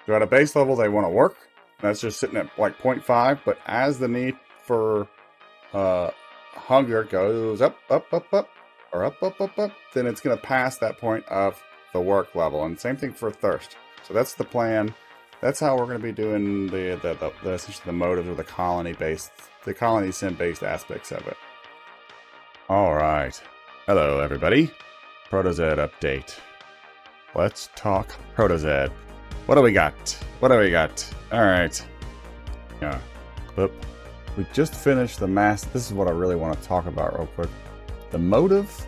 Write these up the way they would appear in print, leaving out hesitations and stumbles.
So at a base level, they want to work. That's just sitting at like 0.5. But as the need for hunger goes up, or up, then it's going to pass that point of the work level. And same thing for thirst. So that's the plan. That's how we're going to be doing the essentially the motives or the colony sim based aspects of it. All right. Hello, everybody. Protozed update. Let's talk Protozed. What do we got? All right. Yeah. Oop. We just finished the This is what I really want to talk about real quick. The motive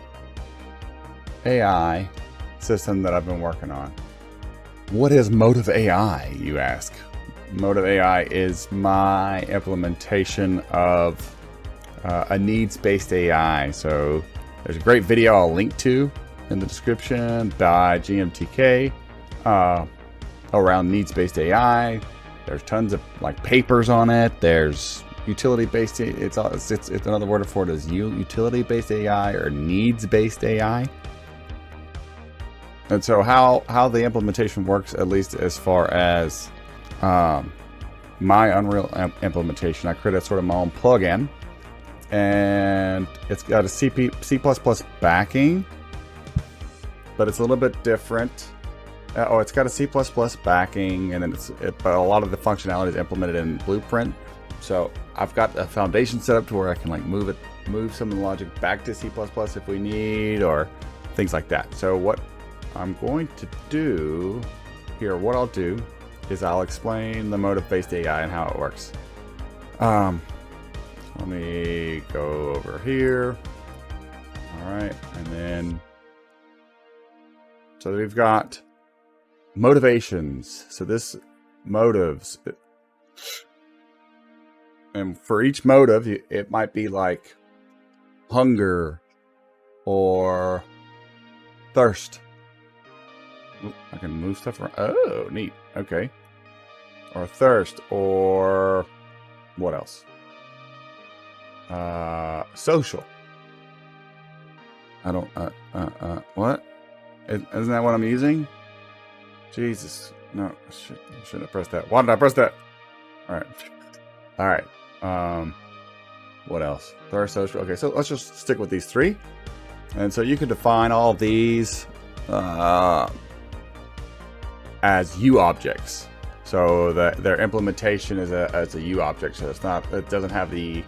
AI system that I've been working on. What is motive AI, you ask? Motive AI is my implementation of a needs-based AI. So there's a great video I'll link to in the description by GMTK around needs-based AI. There's tons of like papers on it. There's utility-based. It's another word for it is utility-based AI or needs-based AI. And so how the implementation works, at least as far as my Unreal implementation, I created sort of my own plugin, and it's got a C++ backing, but it's a little bit different. It's got a C++ backing, and then but a lot of the functionality is implemented in Blueprint. So I've got a foundation set up to where I can like move some of the logic back to C++ if we need, or things like that. So what I'm going to do here, what I'll do is I'll explain the motive-based AI and how it works. Let me go over here. All right, and then so we've got motivations. So this motives, and for each motive, it might be like hunger or thirst. Ooh, I can move stuff around. Oh, neat. Okay. Or thirst, or what else? Social. I don't. What? Isn't that what I'm using? Jesus. No, I shouldn't have pressed that. Why did I press that? All right. What else? Thirst, social. Okay, so let's just stick with these three. And so you can define all of these as U objects. So their implementation is as a U object. So it doesn't have the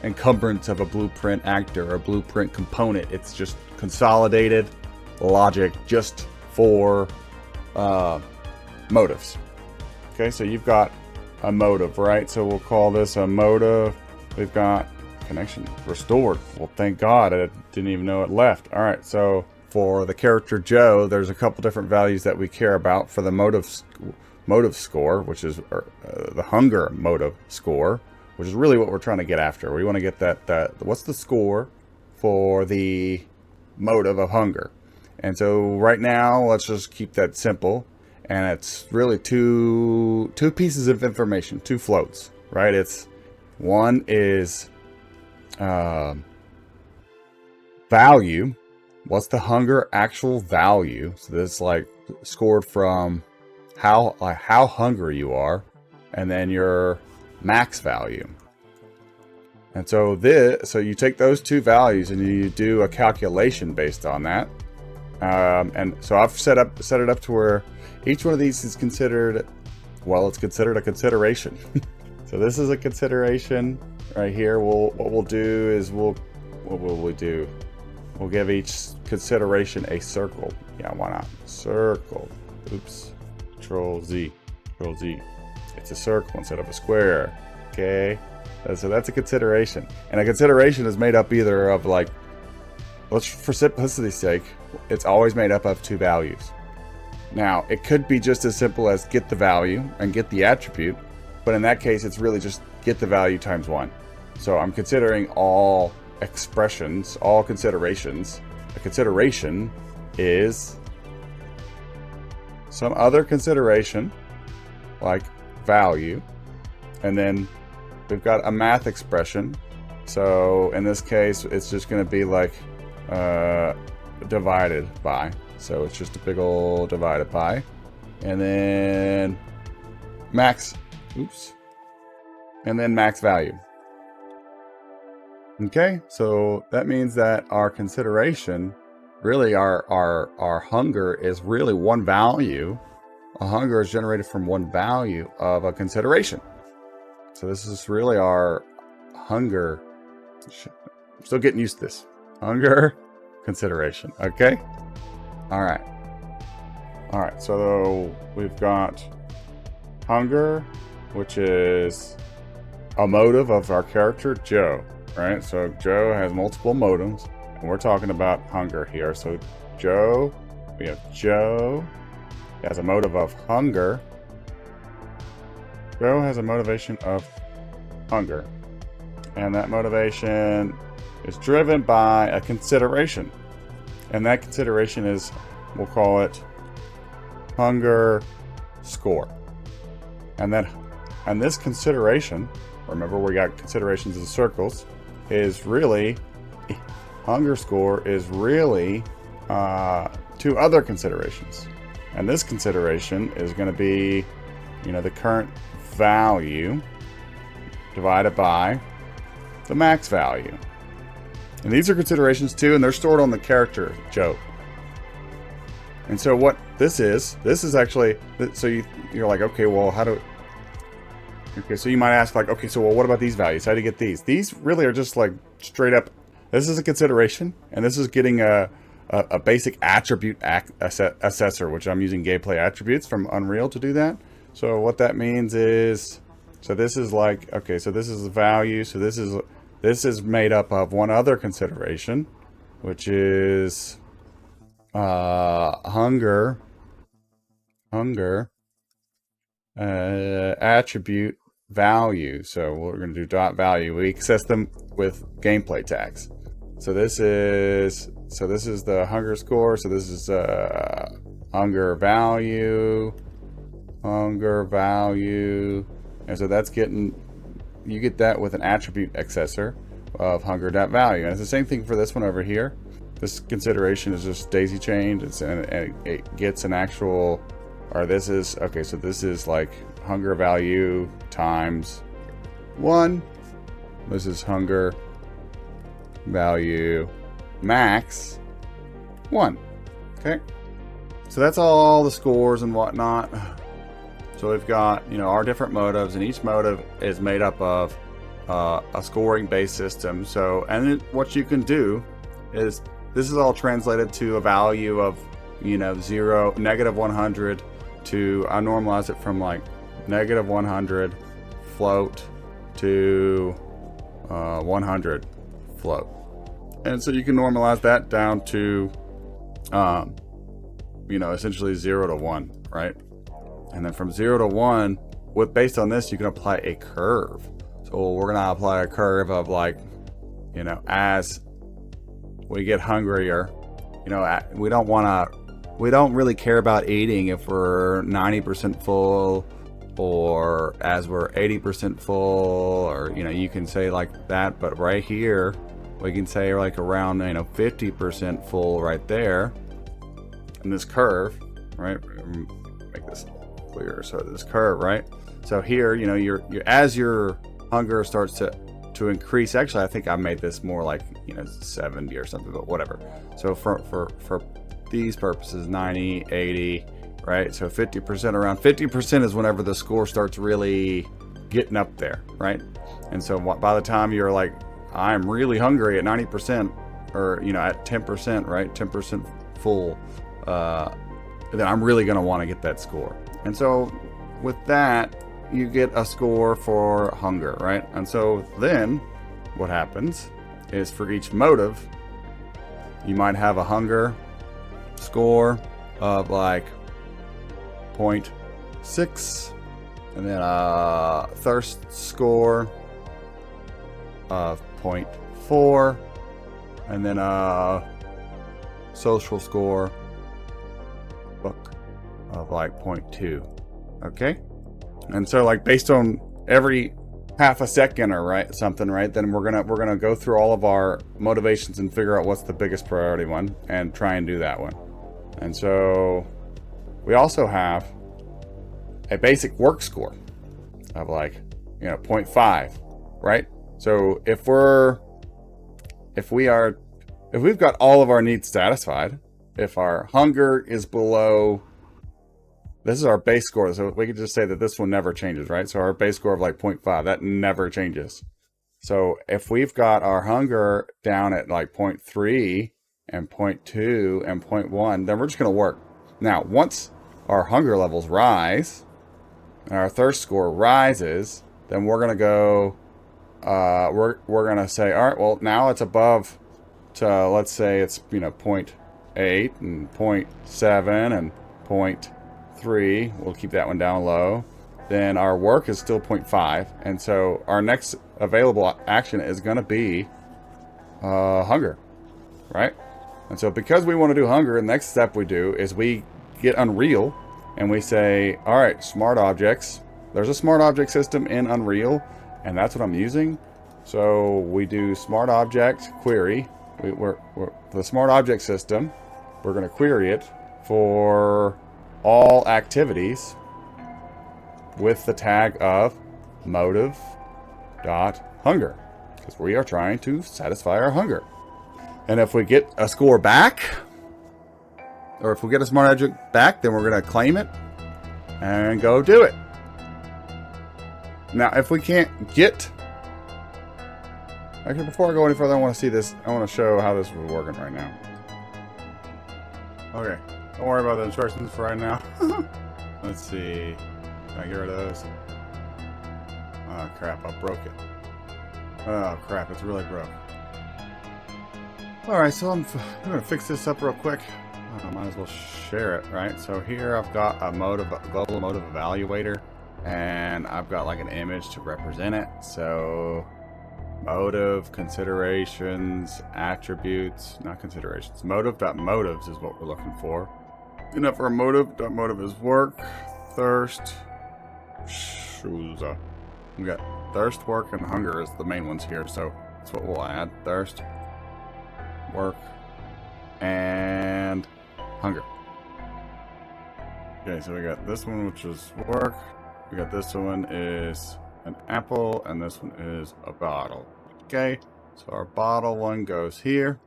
encumbrance of a blueprint actor or a blueprint component. It's just consolidated logic just for motives. Okay, so you've got a motive, right? So we'll call this a motive. We've got connection restored. Well, thank God, I didn't even know it left. All right, so for the character Joe, there's a couple different values that we care about for the motive score, which is the hunger motive score, which is really what we're trying to get after. We want to get that what's the score for the motive of hunger. And so right now, let's just keep that simple. And it's really two pieces of information, two floats, right? It's one is value. What's the hunger actual value? So this is like scored from how hungry you are, and then your max value. And so so you take those two values and you do a calculation based on that. And so I've set it up to where each one of these is considered, well, it's considered a consideration. So this is a consideration right here. What we'll do is what will we do? We'll give each consideration a circle. Yeah, why not? Circle. Oops. Control Z. It's a circle instead of a square. Okay. So that's a consideration. And a consideration is made up either of like, for simplicity's sake, it's always made up of two values. Now, it could be just as simple as get the value and get the attribute, but in that case, it's really just get the value times 1. So I'm considering all expressions, all considerations. A consideration is some other consideration, like value, and then we've got a math expression. So in this case, it's just going to be like divided by. So it's just a big old divided by. And then max, oops, and then max value. Okay, so that means that our consideration, really our hunger is really one value. A hunger is generated from one value of a consideration. So this is really our hunger. I'm still getting used to this. Hunger consideration. Okay. All right. All right. So we've got hunger, which is a motive of our character, Joe. Right. So Joe has multiple motives, and we're talking about hunger here. So Joe, we have Joe has a motive of hunger. Joe has a motivation of hunger. And that motivation is driven by a consideration. And that consideration is, we'll call it hunger score. And this consideration, remember we got considerations in circles, is really, hunger score is really two other considerations. And this consideration is going to be, the current value divided by the max value. And these are considerations too, and they're stored on the character, Joe. And so what this is actually, so you're like, okay, well, okay, so you might ask like, okay, so well, what about these values? How do you get these? These really are just like straight up, this is a consideration, and this is getting a basic attribute assessor, which I'm using gameplay attributes from Unreal to do that. So what that means is, so this is like, okay, so this is the value. So this is made up of one other consideration, which is hunger attribute value. So we're going to do dot value. We access them with gameplay tags. So this is the hunger score. So this is hunger value, and so that's you get that with an attribute accessor of hunger.value. And it's the same thing for this one over here. This consideration is just daisy chained, and it gets an actual, or this is, okay, so this is like hunger value times 1. This is hunger value max 1. Okay, so that's all the scores and whatnot. So we've got, our different motives, and each motive is made up of a scoring based system. So, and then what you can do is, this is all translated to a value of, 0, -100 to, I normalize it from like -100 float to 100 float. And so you can normalize that down to, essentially 0 to 1, right? And then from 0 to 1, based on this, you can apply a curve. So we're going to apply a curve of like, as we get hungrier, we don't really care about eating if we're 90% full, or as we're 80% full, or, you can say like that. But right here, we can say like around, 50% full right there in this curve, right? Make this clearer. So this curve, right? So here, you're as your hunger starts to increase. Actually, I think I made this more like 70 or something, but whatever. So for these purposes, 90, 80, right? So 50%, around 50% is whenever the score starts really getting up there, right? And so by the time you're like, I'm really hungry at 90%, or at 10%, right? 10% full, then I'm really going to want to get that score. And so with that, you get a score for hunger, right? And so then what happens is, for each motive, you might have a hunger score of like 0.6, and then a thirst score of 0.4, and then a social score of like 0.2. Okay, and so like based on every half a second or something, right, then we're gonna go through all of our motivations and figure out what's the biggest priority one and try and do that one. And so we also have a basic work score of like, 0.5, right? So if we've got all of our needs satisfied, if our hunger is below, this is our base score, so we could just say that this one never changes, right? So our base score of like 0.5, that never changes. So if we've got our hunger down at like 0.3 and 0.2 and 0.1, then we're just going to work. Now, once our hunger levels rise and our thirst score rises, then we're going to go, we're going to say, all right, well, now it's above to, let's say it's, 0.8 and 0.7 and 0.3. We'll keep that one down low. Then our work is still 0.5. And so our next available action is going to be hunger, right? And so because we want to do hunger, the next step we do is we get Unreal and we say, all right, smart objects. There's a smart object system in Unreal, and that's what I'm using. So we do smart object query. We're the smart object system. We're going to query it for all activities with the tag of motive.hunger, because we are trying to satisfy our hunger. And if we get a score back, or if we get a smart object back, then we're going to claim it and go do it. Now, if we can't get... Actually, before I go any further, I want to see this. I want to show how this is working right now. Okay, don't worry about the instructions for right now. Let's see. Can I get rid of those? Oh crap, I broke it. Oh crap, it's really broke. Alright, so I'm going to fix this up real quick. I might as well share it, right? So here I've got a global motive evaluator, and I've got like an image to represent it. So motive, considerations, attributes, not considerations. Motive.motives is what we're looking for. And if our motive.motive is work, thirst, shoes. We got thirst, work, and hunger is the main ones here. So that's what we'll add. Thirst, work, and hunger. Okay, so we got this one, which is work. We got this one is an apple, and this one is a bottle. Okay, so our bottle one goes here,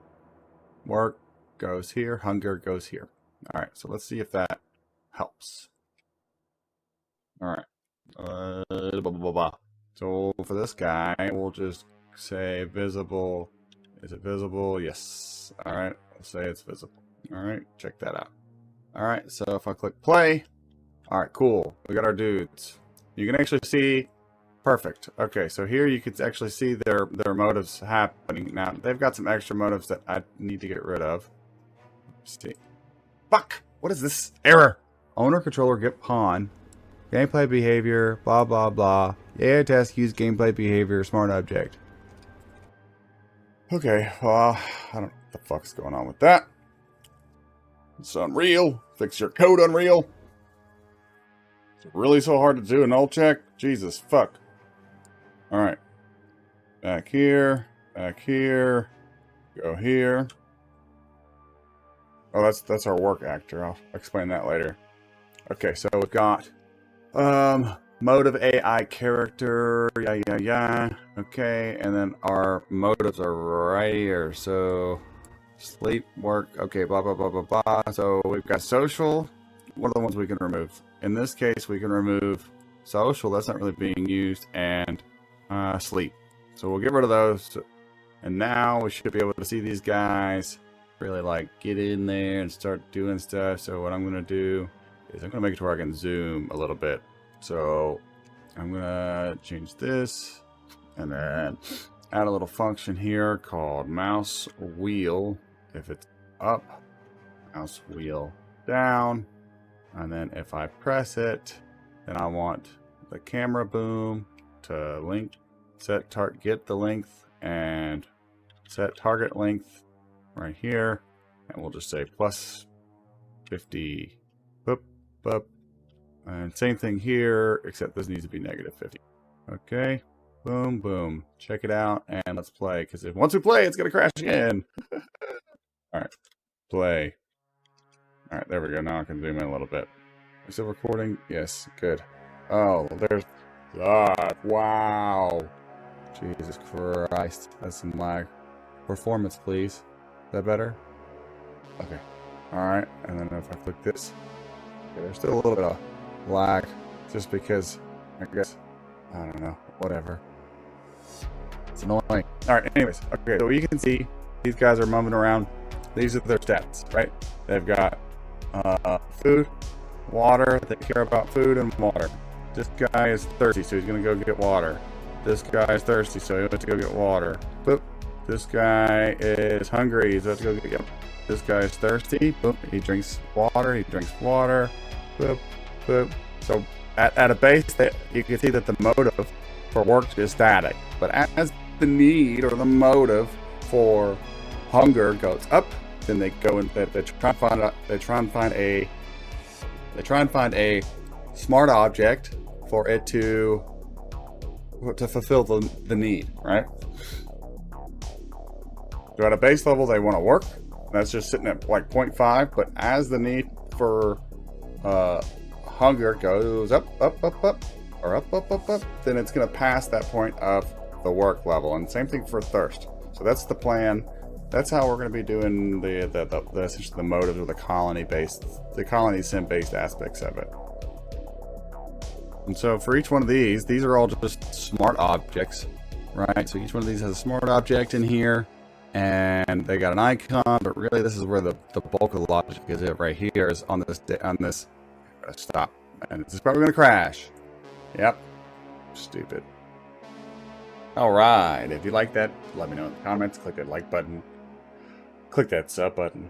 work goes here, hunger goes here. All right, so let's see if that helps. All right. Blah, blah, blah, blah. So for this guy, we'll just say visible. Is it visible? Yes. All right. Let's say it's visible. All right. Check that out. All right. So if I click play, all right, cool. We got our dudes. You can actually see. Perfect. Okay. So here you can actually see their motives happening. Now they've got some extra motives that I need to get rid of. Let's see. Fuck. What is this error? Owner, controller, get pawn. Gameplay behavior, blah, blah, blah. AI task, use gameplay behavior, smart object. Okay, well, I don't know what the fuck's going on with that. It's Unreal. Fix your code, Unreal. Is it really so hard to do a null check? Jesus, fuck. Alright. Back here. Back here. Go here. Oh, that's our work actor. I'll explain that later. Okay, so we've got... motive AI character, yeah. Okay, and then our motives are right here. So sleep, work, okay, blah, blah, blah, blah, blah. So we've got social. What are the ones we can remove? In this case, we can remove social. That's not really being used, and sleep. So we'll get rid of those. And now we should be able to see these guys really like get in there and start doing stuff. So what I'm going to do is I'm going to make it to where I can zoom a little bit. So I'm going to change this and then add a little function here called mouse wheel. If it's up, mouse wheel down. And then if I press it, then I want the camera boom to link, get the length and set target length right here. And we'll just say plus 50. Boop, boop. And same thing here, except this needs to be negative 50. Okay. Boom, boom. Check it out and let's play. Because once we play, it's going to crash again. All right. Play. All right. There we go. Now I can zoom in a little bit. Is it recording? Yes, good. Oh, there's that. Wow. Jesus Christ. That's some lag. Performance, please. Is that better? Okay. Alright, and then if I click this, okay, there's still a little bit of lag, just because, I guess, I don't know, whatever. It's annoying. Alright, anyways, okay, so you can see, these guys are moving around. These are their stats, right? They've got food, water, they care about food and water. This guy is thirsty, so he's gonna go get water. This guy is thirsty, so he wants to go get water. Boop. This guy is hungry, he's about to go get, yep. This guy is thirsty, boop. He drinks water, boop, boop. So at a base, you can see that the motive for work is static. But as the need or the motive for hunger goes up, then they go and they try and find a smart object for it to fulfill the need, right? So at a base level, they want to work. That's just sitting at like 0.5. But as the need for hunger goes up, then it's going to pass that point of the work level. And same thing for thirst. So that's the plan. That's how we're going to be doing the essentially the motives or the colony sim based aspects of it. And so for each one of these are all just smart objects, right? So each one of these has a smart object in here, and they got an icon. But really, this is where the bulk of the logic is. It right here is on this. Stop, and this is probably going to crash. Yep, stupid. All right, if you like that, let me know in the comments. Click that like button. Click that sub button.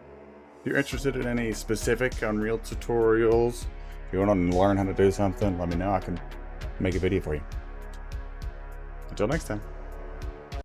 If you're interested in any specific Unreal tutorials, if you want to learn how to do something, let me know. I can make a video for you. Until next time.